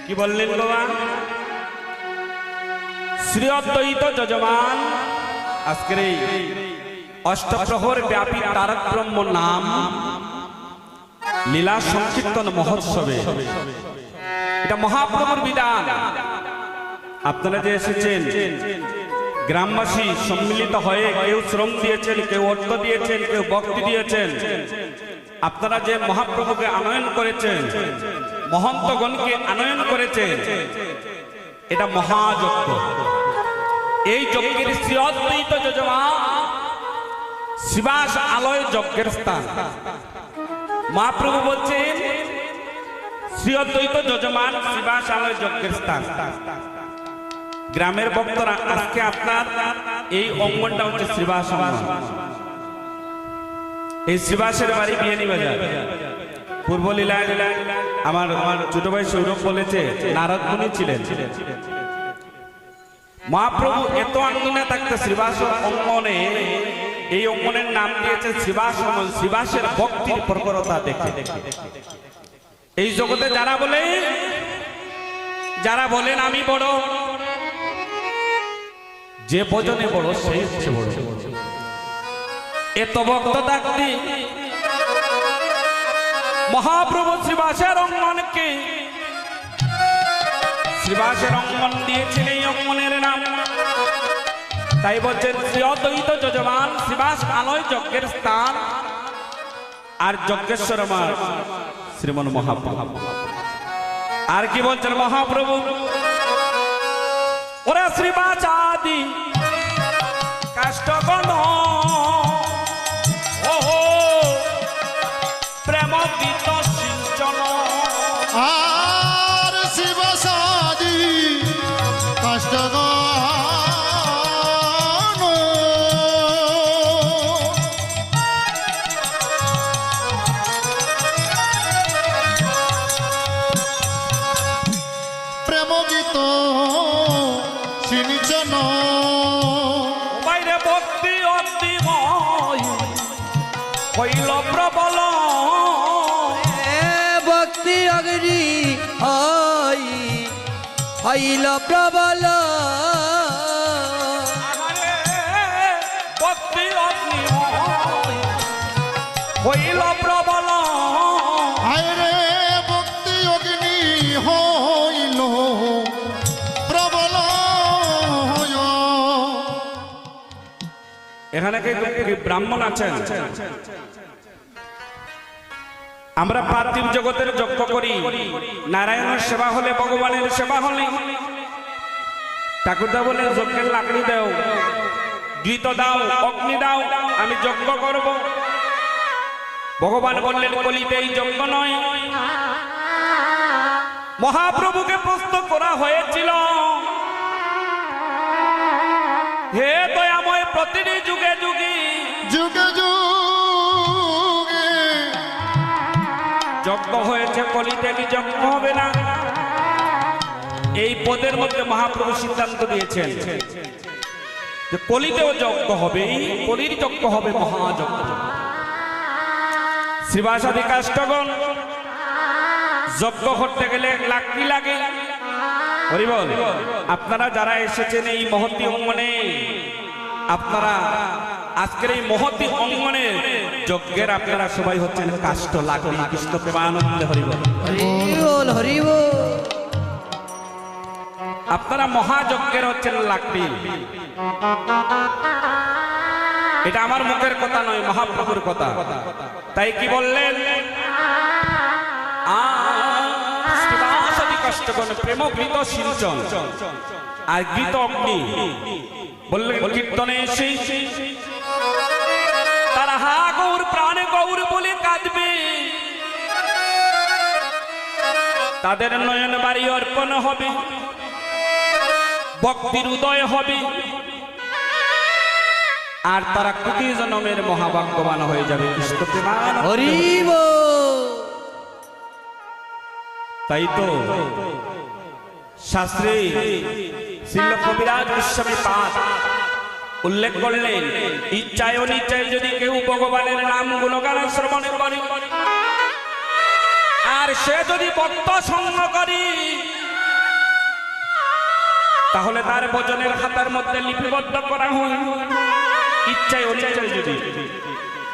কি বললেন বাবা? শ্রী অদ্বৈত যজমান আজকের এই অষ্টপ্রহর ব্যাপী তারক ব্রহ্ম নাম লীলা সংকীর্তন মহোৎসবে এটা মহাপ্রভুর বিধান। আপনারা যে এসেছেন গ্রামবাসী সম্মিলিত হয়ে কেউ শ্রম দিয়েছেন, কেউ অর্থ দিয়েছেন, কেউ ভক্তি দিয়েছেন। আপনারা যে মহাপ্রভুকে আনয়ন করেছেন, মহন্তগণকে আনয়ন করেছেন, এটা মহাযজ্ঞ। এই যজ্ঞের শ্রী অদ্বৈত যজমান শিবাস আলয় যজ্ঞের স্থান। মহাপ্রভু বলছেন শ্রী অদ্বৈত যজমান শিবাস আলয় যজ্ঞের স্থান। গ্রামের ভক্তরা আজকে আপনার এই অঙ্গনটা হচ্ছে শ্রীবাস অঙ্গন। এই শ্রীবাসের বাড়ি বিয়ানীবাজার। পূর্ব লীলায় আমার ছোট ভাই সৌরভ বলেছে নারদ মুনি ছিলেন। মহাপ্রভু এত আনন্দে থাকতে শ্রীবাস অঙ্গনে এই অঙ্গনের নাম দিয়েছে শ্রীবাস অঙ্গন। শ্রীবাসের ভক্তির প্রখরতা দেখে এই জগতে যারা বলেন আমি বড়, যে ভজনে বড় সেই হচ্ছে বড়। এত ভক্ত থাকতে মহাপ্রভু শ্রীবাসের অঙ্গনকে শ্রীবাসের অঙ্গন দিয়েছেন এই অঙ্গনের নাম। তাই বলছেন শ্রী অদ্বৈত যজমান শ্রীবাস আলয় যজ্ঞের স্থান। আর যজ্ঞেশ্বর আমার শ্রীমন মহাপ্রভু। আর কি বলছেন মহাপ্রভু? ওরা শ্রীবাস আদি কাষ্টগণ প্রেম গীত সিঞ্চন। আর শিবসাদি কাষ্টগণ প্রেম গীত সিঞ্চন। বাইরে ভক্তি অতিময় হইল প্রবল। ভক্তি অগ্নি হইল প্রবল। ভক্তি অতিময় হইল প্রবল। আরে ভক্তি অগ্নি হইল প্রবল। এখানে কি ব্রাহ্মণ আছেন? আমরা পার্থিব জগতের যজ্ঞ করি, নারায়ণের সেবা হলে, ভগবানের সেবা হলে ঠাকুরদা বলে যজ্ঞের লাকড়ি দাও, গীত দাও, অগ্নি দাও, আমি যজ্ঞ করব। ভগবান বললেন কলিতে এই যজ্ঞ নয়। মহাপ্রভুকে প্রশ্ন করা হয়েছিল, হে দয়াময় প্রতিটি যুগে যুগে যুগে যুগে যজ্ঞ হয়েছে, কলিতে কি যজ্ঞ হবে না? এই পদের মধ্যে মহাপ্রভু সিদ্ধান্ত দিয়েছেন যে কলিতেও যজ্ঞ হবে, কলির যজ্ঞ হবে মহাযজ্ঞ। শ্রীবাসাদি কাষ্টগণ যজ্ঞ করতে গেলে লাকড়ি লাগে। হরিবল, আপনারা যারা এসেছেন এই মহতি অঙ্গনে, আপনারা আজকের এই মহতি অঙ্গনে যজ্ঞের আপনারা সবাই হচ্ছেন কাষ্ঠ লাকড়ি। কৃষ্ণ প্রেমানন্দে হরিবল হরিবল হরিবল। আপনারা মহাযজ্ঞের হচ্ছেন লাকড়ি। এটা আমার মুখের কথা নয়, মহাপ্রভুর কথা। তাই কি বললেন? কষ্টগণ প্রেম গীত সিঞ্চন আর গীত অগ্নি বললেন কীর্তনে এসে তারা হা গৌর প্রাণে গৌর বলে কাঁদবে। তাদের নয়ন বাড়ি অর্পণ হবে, ভক্তির উদয় হবে, আর তারা কোটি জন্মের মহাভাগ্যবান হয়ে যাবে। কৃষ্ণ প্রেমানন্দে হরিবল। তাই তো শাস্ত্রে শ্রীল কবিরাজ গোস্বামী পাদ উল্লেখ করলেন, ইচ্ছায় অনিচ্ছায় যদি কেউ ভগবানের নাম গুণগান শ্রবণ করে আর সে যদি ভক্ত সঙ্গ করে তাহলে তার ভজনের খাতার মধ্যে লিপিবদ্ধ করা হয় ইচ্ছায় অনিচ্ছায় যদি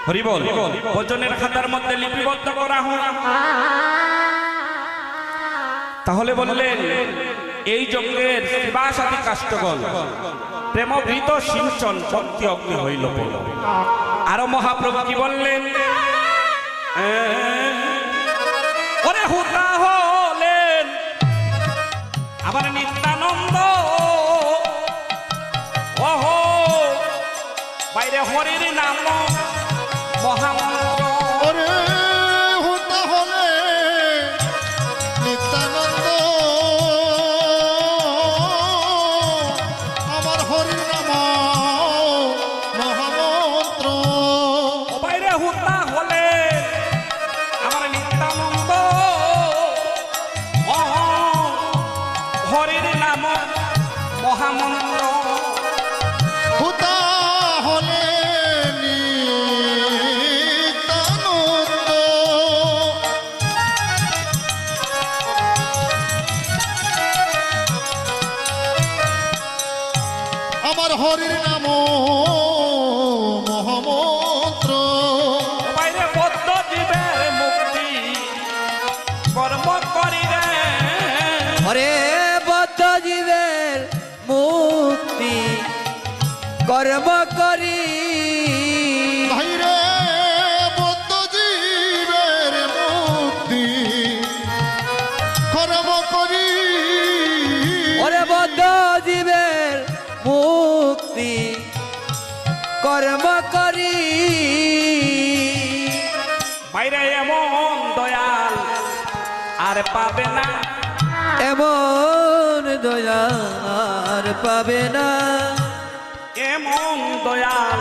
হরিবল ভজনের খাতার মধ্যে লিপিবদ্ধ করা হয় তাহলে বললেন এই যজ্ঞের সেবাসাদী কাষ্টগণ প্রেমভৃত সিঞ্চন ভক্তি অগ্নি হইল বল। আরো মহাপ্রভু কি বললেন ওরে হুতা হলেন আমার নিত্যানন্দ ওহো বাইরে হরির নাম মহামন্ত্র ওরে হতা হলে নিত্যানন্দ আমার হরির নাম মহামন্ত্র ও বাইরে হুতা হলে আমার নিত্যানন্দ ওহো হরির নাম মহামন্ত্র হতা হলে নিত্যানন্দ আমার হরির নাম মহামন্ত্র বাইরে বদ্ধ জীবের মুক্তি কর্ম করি রে হরে বদ্ধ জীবের মুক্তি কর্ম করি ভাইরে বদ্ধ জীবের মুক্তি কর্ম করি ওরে বদ্ধ জীবের মুক্তি কর্ম করি বাইরে এমন দয়াল আর পাবে না এমন দয়ার পাবে না এমন দয়াল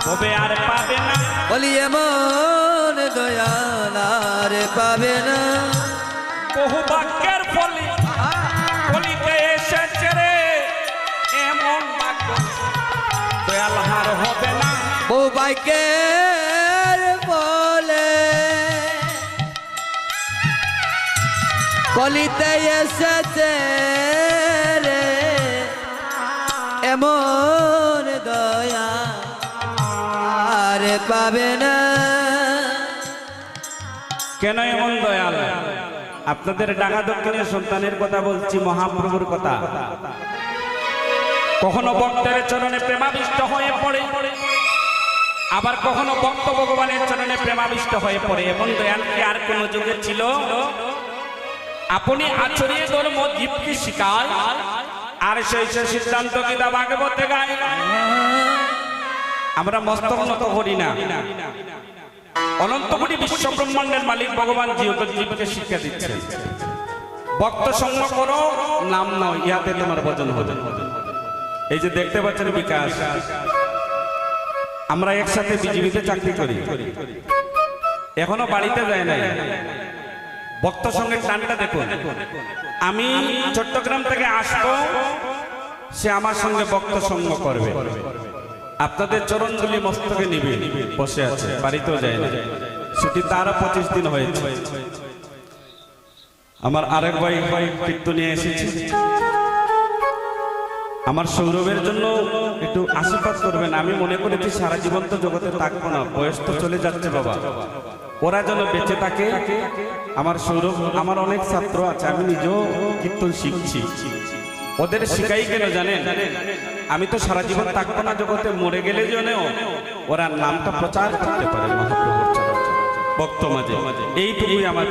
তবে আর পাবে না বলি এমন দয়াল আর পাবে না বহু বাক্যের ফলি ফলিতে এসেছে রে এমন বাক্য দয়াল হার হবে না ও বাইকের বলে কলিতে এসেছে রে এমন দয়া আর পাবে না কেন এমন দয়াল আপনাদের ডাকা দক্ষিণের সন্তানের কথা বলছি মহাপ্রভুর কথা কখনো ভক্তের চরণে প্রেমাবিষ্ট হয়ে পড়ে আবার কখনো ভক্ত ভগবানের চরণে প্রেমাবিষ্ট হয়ে পড়ে এমন দয়াল কি আর কোন যুগে ছিল আপনি আচরিয়ে ধর্ম জীবকে শিকায় আর সেই সিদ্ধান্ত গীতা ভাগবতে গায় আমরা মস্তক নত করি না অনন্ত কোটি বিশ্ব ব্রহ্মাণ্ডের মালিক ভগবান জীবকে শিক্ষা দিচ্ছেন ভক্ত সঙ্গ করো নাম নাও ইহাতে তোমার ভজন হবে এই যে দেখতে পাচ্ছেন বিকাশ আমরা একসাথে বিজিবিতে চাকরি করি এখনো বাড়িতে যায় নাই ভক্ত সঙ্গে টানটা দেখুন আমি চট্টগ্রাম থেকে আসবো সে আমার সঙ্গে ভক্ত সঙ্গ করবে আপনাদের চরণগুলি মস্তকে নিবে বসে আছে বাড়িতেও যায় না ছুটি তারও 25 দিন হয়েছে আমার আরেক ভাই কীর্তনিয়ে এসেছে আমার সৌরভের জন্য একটু আশীর্বাদ করবেন আমি মনে করেছি সারা জীবন তো জগতে থাকবো না বয়স তো চলে যাচ্ছে বাবা ওরা যেন বেঁচে থাকে আমার সৌরভ আমার অনেক ছাত্র আছে আমি নিজেও কীর্তন শিখছি ওদের শিখাই কেন জানেন আমি তো সারা জীবন থাকবো না জগতে মরে গেলে যেন ওরা নামটা প্রচার করতে পারে মহাপ্রভুর চরণে, ভক্ত মাঝে এইটুকুই আমার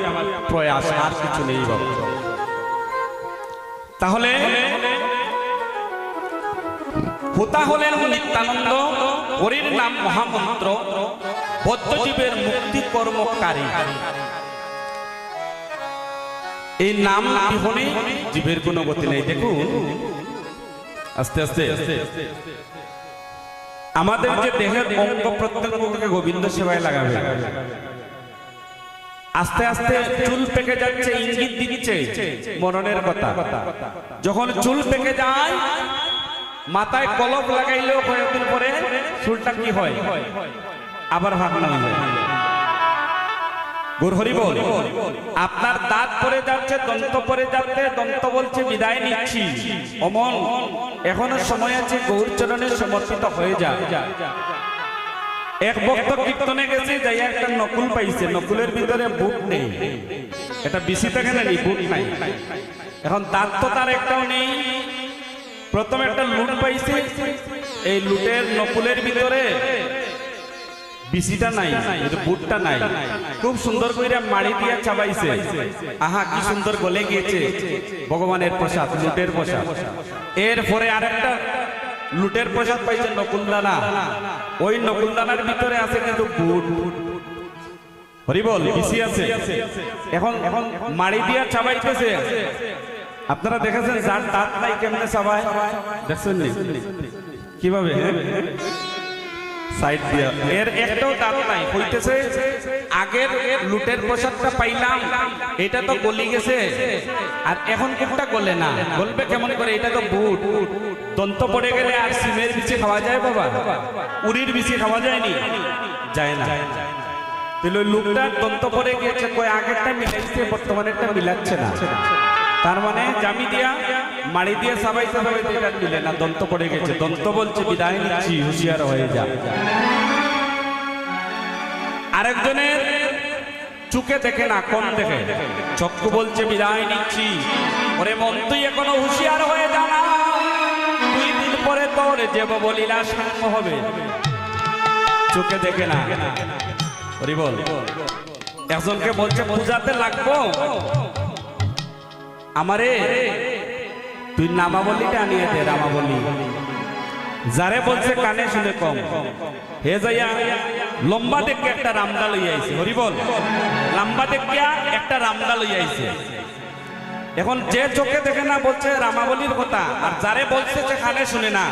প্রয়াস আর কিছু নেই বাবা তাহলে হুতা হলেন নিত্যানন্দ হরির নাম মহামন্ত্র বদ্ধজীবের মুক্তি কর্মকারী এই নাম বিহনে জীবের কোনো গতি নেই দেখুন আস্তে আস্তে আমাদের যে দেহের অঙ্গ প্রত্যঙ্গকে গোবিন্দ সেবায় লাগাবে আস্তে আস্তে চুল পেকে যাচ্ছে ইঙ্গিত দিচ্ছে মরণের কথা যখন চুল পেকে যায় মাথায় কলপ লাগাইলেও কয়েকদিন পরে চুলটা কি হয় আবার ভাবনা হয়ে যায় গুরু হরি বল। আপনার দাঁত পড়ে যাচ্ছে, দন্ত পড়ে যাচ্ছে, দন্ত বলছে বিদায় নিচ্ছি। অমন এখনো সময় আছে, গৌরচরণে সমর্পিত হয়ে যা। এক ভক্ত কীর্তনে গেছে, যাই একটা নকুল পাইছে, নকুলের ভিতরে বুট নেই। এটা বিসি থাকে না, বুট নাই। এখন দাঁত তো তার একটাও নেই। প্রথমে একটা লুট পাইছে, এই লুটের নকুলের ভিতরে বিসিটা নাই, বুটটা নাই। খুব সুন্দর করে মাড়ি দিয়া চাবাইছে। আহা, কি সুন্দর গলে গিয়েছে। ভগবানের প্রসাদ, লুটের প্রসাদ। এরপরে আরেকটা লুটের প্রসাদ পাইছে, নকুলদানা। ওই নকুলদানার ভিতরে আছে কিন্তু বুট। হরিবল, বিসি আছে। এখন এখন মাড়ি দিয়া চাবাইতেছে। আপনারা দেখেছেন যার দাঁত নাই কেমনে চাবায়, দেখছেন কিভাবে? সাইড দিয়া, এর একটাও দাঁত নাই। হইতেছে আগের লুটের প্রসাদটা পাইলাম, এটা তো গলি গেছে, আর এখন কোনটা গলে না। গলবে কেমন করে? এটা তো বুট। দন্ত পড়ে গেলে আর সিমের বিচি খাওয়া যায় বাবা? উড়ির বিচি খাওয়া যায়নি, যায় না। তাহলে ওই লুকটার দন্ত পড়ে গিয়েছে, কই আগেরটা মিলাইছে, বর্তমানেরটা মিলাচ্ছে না। তার মানে জামি দিয়া মাড়ি দিয়ে সাবাইতে সাবাইতে এটা মিলে না, দন্ত পড়ে গেছে। দন্ত বলছে বিদায় নিচ্ছি, হুঁশিয়ার হয়ে যা। আরেকজনের চোখে দেখে না, কোন দেখে? চক্ষু বলছে বিদায় নিচ্ছি। ওরে মন, তুই এখনো হুঁশিয়ার হয়ে যা না, 2 দিন পরে তোর যেব বলিলা সাঙ্গ হবে। চোখে দেখে না। হরি বল। একজনকে বলছে পূজাতে লাগবো, আমারে তুই নামাবলিটা আনিয়ে দে, রামাবলি। যারে বলছে কানে শুনে কম, হে যাইয়া লম্বা দেখে একটা রামদা লইয়া আইছে। হরি বল। লম্বা দেখে একটা রামদা লইয়া আইছে। এখন যে চোখে দেখে না বলছে রামাবলির কথা, আর যারে বলছে যে কানে শুনে না,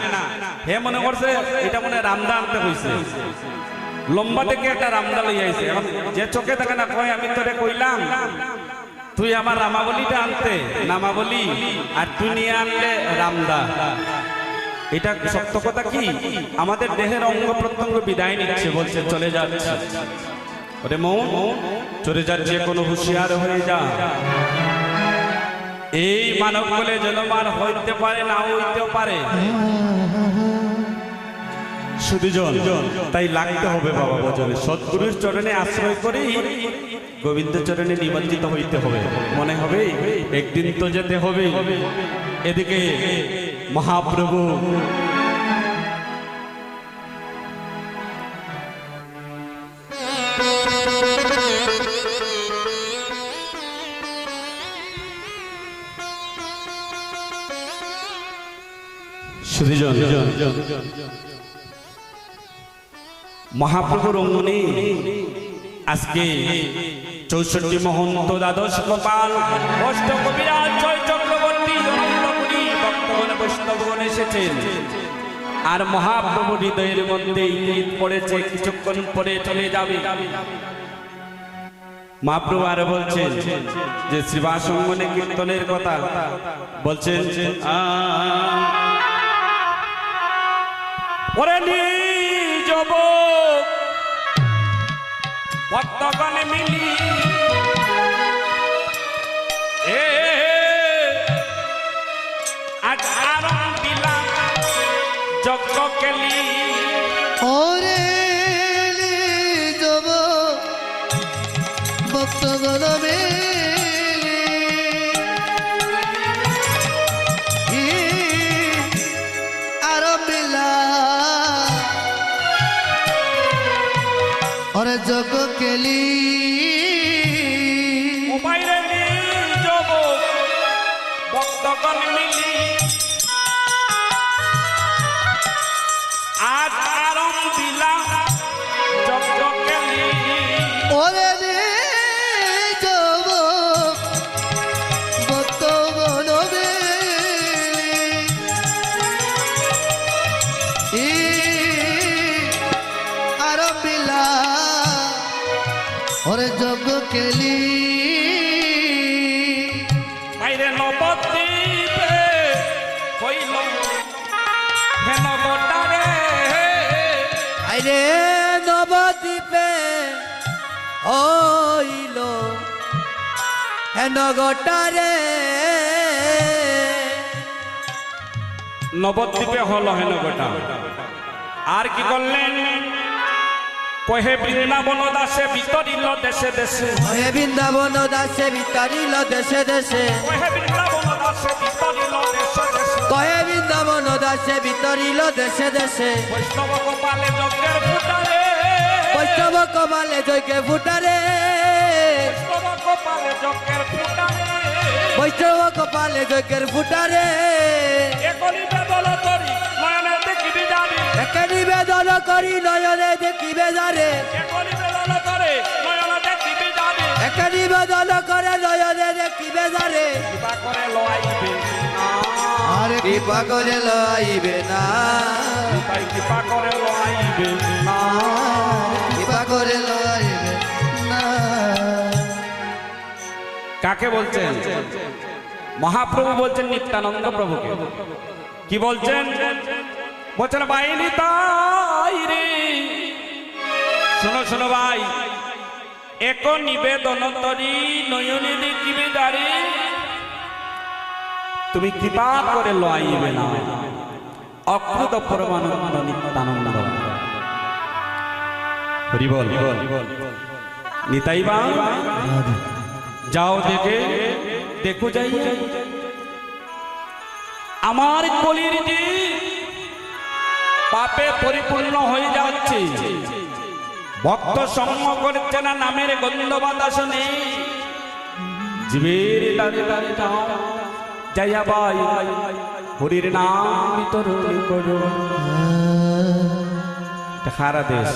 হে মনে করছে এটা মনে রামদা আনতে হইছে। লম্বা দেখে একটা রামদা লইয়া আইছে। এখন যে চোখে দেখে না কয়, আমি তোরে কইলাম তুই আমার রামাবলিটা আনতে, নামাবলি, আর তুই নিয়ে আনলে রামদা। এটা সত্য কথা কি? আমাদের দেহের অঙ্গ প্রত্যঙ্গ বিদায় নিচ্ছে, বলছে চলে যাচ্ছে। ওরে মন, চলে যাচ্ছে, কোনো হুঁশিয়ার হয়ে যা। এই মানব বলে জনমান হইতে পারে, না হইতেও পারে। সুধীজন, তাই লাগতে হবে বাবা ভজনে। সদ্গুরুর চরণে আশ্রয় করি, গোবিন্দ চরণে নিমজ্জিত হইতে হবে। মনে হবে একদিন তো যেতে হবে। এদিকে মহাপ্রভু সুধীজন, মহাপ্রভুর অঙ্গনে আজকে 64 মহন্ত, দ্বাদশ গোপাল, অষ্ট কবিরাজ, জয় চক্রবর্তী, অনন্তপুরী ভক্তগণ, বৈষ্ণবগণ এসেছেন। আর মহাপ্রভু হৃদয়ের মধ্যে ঈদ পড়েছে, কিছুক্ষণ পরে চলে যাবে। মহাপ্রভু আর বলছেন যে শ্রীবাস অঙ্গনে কীর্তনের কথা বলছেন। ওরে নিজব ভক্তগণ মিলি আজ আরম দিলাম যজ্ঞ কেলি। ওরে যাব ভক্তগণ আরবিলা ওরে যোগ কেলি। মোবাইলে নিজব ভক্তগণ মিলি আজ আরম দিলাম যজ্ঞ কেলি। ওরে যাব ভক্তগণ আরবিলা ওরে যোগ কেলি। বাইরে নবদ্বীপে হইল হে নবদ্বারে। আইরে নবদ্বীপে হইল হেন গোটারে নবদ্বীপে হলো হেন গোটা। আর কি করলেন? কহে বৃন্দাবন দাসে বিতরিল দেশে দেশে, হে বৃন্দাবন দাসে বিতারিল দেশে দেশে, কহে বৃন্দাবন দাসে বিতরিল দেশে দেশে, কহে বৃন্দাবন দাসে বিতরিল দেশে দেশে, বৈষ্ণব গোপালে যজ্ঞের ফুটারে, বৈষ্ণব কমালে জয়কে ফুটারে, বৈষ্ণব গোপালে যজ্ঞের ফুটারে, বৈষ্ণব কপালে জয়কের ফুটারে, একলি বেদল তরি নয়নে দেখিবি জানি, একে নিবেদন করি নয়নে দেখিবে যারে, একলি বেদল তরি নয়নে দেখিবি জানি, একে নিবেদন করে নয়নে দেখিবে যারে, কৃপা করে লইবে আরে কৃপা করে লইবে না, তাই কৃপা করে লইবে না। কৃপা করে লইবে না। কাকে বলছেন? মহাপ্রভু বলছেন নিত্যানন্দ প্রভুকে। কি বলছেন? বলছেন বাইনি তাই রে, শোনো শোনো ভাই, এক নিবেদন তরি নয়নে দেখিবে দাঁড়ি, তুমি কৃপা করে লইবে না। অকৃত পরমানন্দ নিত্যানন্দ হরি বল। নিতাই বা যাও দেখে দেখো যাই, আমার কলির যে পাপে পরিপূর্ণ হয়ে যাচ্ছে, ভক্ত সঙ্গ করছে না, নামের গন্ধ বাতাস নেই, জীবের দাঁড়ে দাঁড়ে যাও যাইয়া ভাই হরির নাম বিতরণ করো। সারা দেশ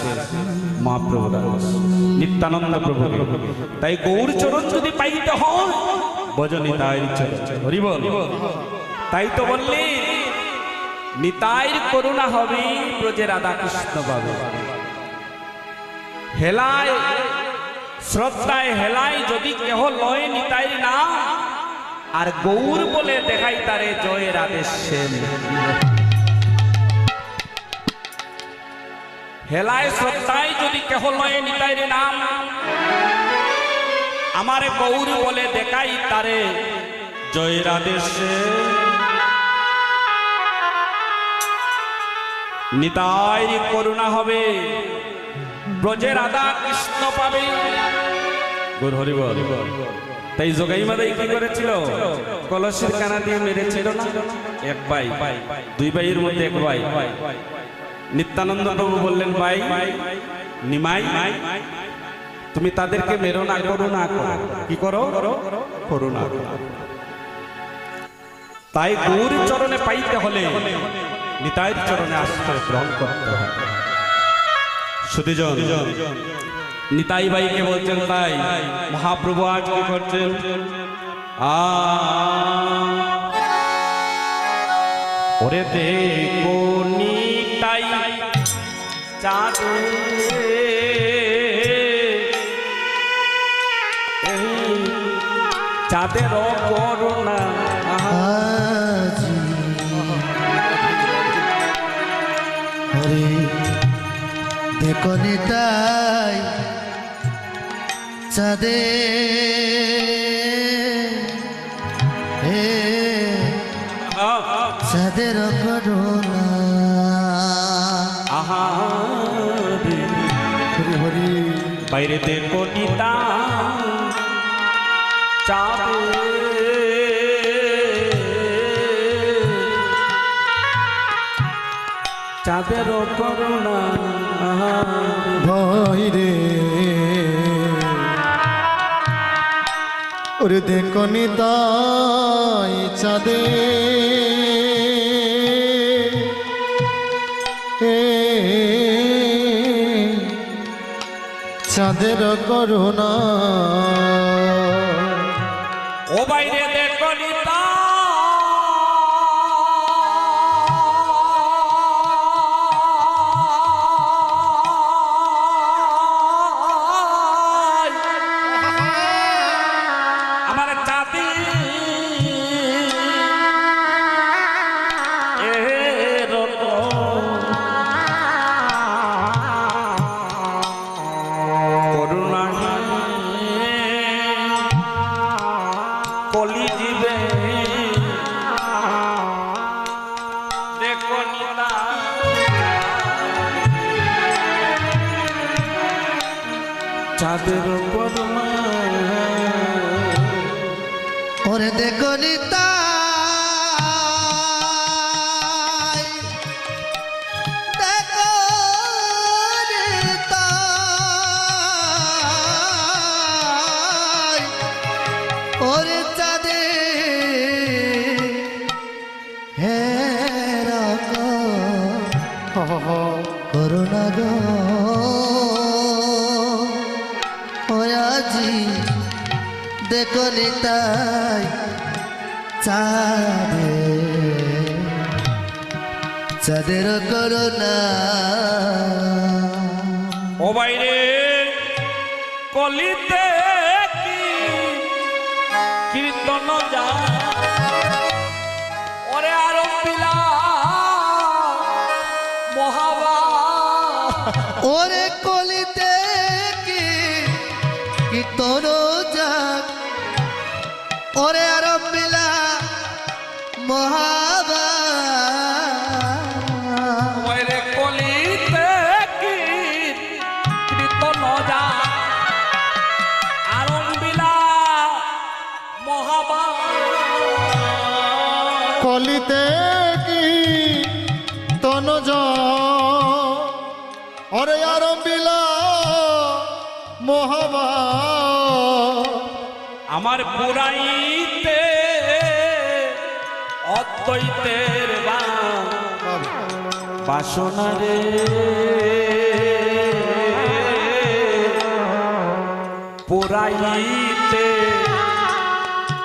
মহাপ্রভু নিত্যানন্দ প্রভু। তাই গৌর চরণ যদি পাইতে হয় ভজন নিতাইর চরণ, হরি বল। তাই তো বললি নিতাইর করুণা হবে, ব্রজে রাধা কৃষ্ণ পাবে। হেলায় শ্রদ্ধায় হেলায় যদি কেহ লয় নিতাইর নাম, আর গৌর বলে দেখাই তারে জয় রাধে শ্যাম। হেলায় শ্রদ্ধায় যদি কেহ লয় নিতাইর নাম, আমারে গৌর বলে দেখাই তারে জয় রাধে শ্যাম। নিতাইর করুণা হবে, ব্রজে রাধা কৃষ্ণ পাবে। গুর হরি বল। তাই যোগাই মাদাই কি করেছিল? কলসের কানা দিয়ে মেরেছিল না? এক ভাই, দুই ভাইয়ের মধ্যে এক ভাই। নিত্যানন্দ প্রভু বললেন, ভাই নিমাই, তুমি তাদেরকে মেরো না, করুণা করো। কি করো? করুণা। তাই গৌর চরণে পাইতে হলে নিতাইর চরণে আশ্রয় গ্রহণ করতে হবে। সুধীজন নিতাই ভাইকে বলছেন, তাই মহাপ্রভু আজ কি করছেন? ওরে দেখো নিতাই চাঁদে চাঁদের করুণা, আজি হরে দেখো নিতাই চাঁদে চাঁদের করুণা। আহা হরি হরি বাইরে দেখো নিতা চাঁদে চাঁদের করুণা। ভয় রে ওরে দেখো নিতাই চাঁদে চাঁদের করুণা। ও বাইরে দেখো নিতা আমার চাঁদি করুণা দেখো নিতা চাঁদের পরমা ওরে দেখো নিতা ওরে চাঁদে হেরা করুণা গো আজি দেখো নিতাই চাঁদে চাঁদের করুণা ও বাইরে কলিতে কি কীর্তন যা ওরে আরো পিলা মহাবা ওরে কলিতে কি তোর যাক ওরে আর মিলা মহাবা ওরে কলিতে কি কীর্তন যা আরো পিলা মহাবা কলিতে কি তনজ অরে আরম্বিলা মহাবা আমার পুরাইতে অদ্বৈতের বাসনা রে পুরাইতে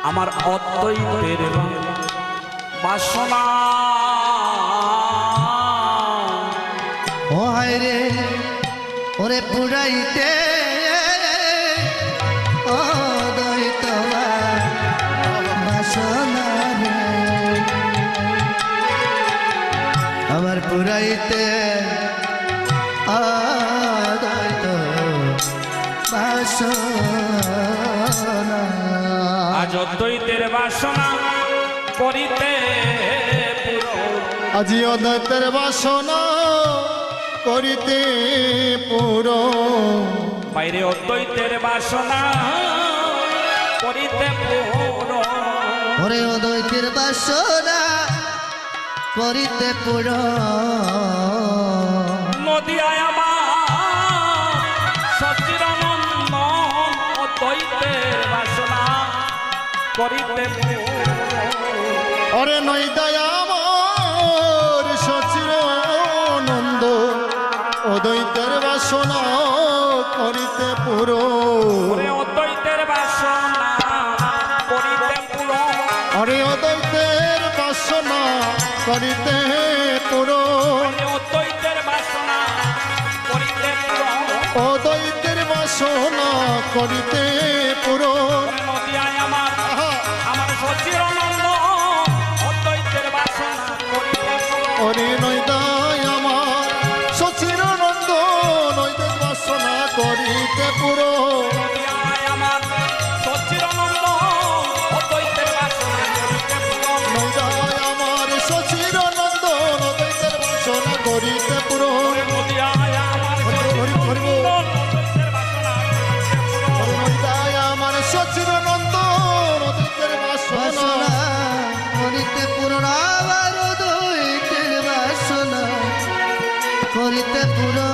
আমার অদ্বৈতের বাসনা ও হায় রে ওরে পুরাইতে ও দৈত বাসনা রে আমার পুরাইতে ও দৈত বাসনা আজ অদ্বৈতের বাসনা করিতে আজি অদ্বৈতের বাসনা করিতে পুরো বাইরে অদ্বৈতের বাসনা করিতে পুরো ওরে অদ্বৈতের বাসনা করিতে পুরো নদিয়ায় আমার সচিরানন্দ অদ্বৈতের বাসনা করিতে পুরো অরে নই দয়ামর সচির নন্দ অদ্বৈতের বাসনা করিতে পুরো ওরে অদ্বৈতের বাসনা করিতে পুরো অরে অদ্বৈতের বাসনা করিতে পুরো ওরে অদ্বৈতের বাসনা করিতে পুরো অদ্বৈতের বাসনা করিতে পুরো ওরে নদিয়ায় আমার সচিরানন্দ অদ্বৈতের বাসনা করিতে পুরো অরে নই দয়ামর সচির নন্দ নৈদের বাসনা করিতে পুরো নদিয়ায় আমার সচিরানন্দ অদ্বৈতের বাসনা করিতে পুরো নই দয়ামর সচির নন্দ নৈদের বাসনা করিতে পুরো নদিয়ায় আমার সচিরানন্দ অদ্বৈতের বাসনা করিতে পুরো নৈদায় আমার সচির নন্দ নৈদের বাসনা বাসনা করিতে পুরো আবার অদ্বৈতের বাসনা করিতে পুরো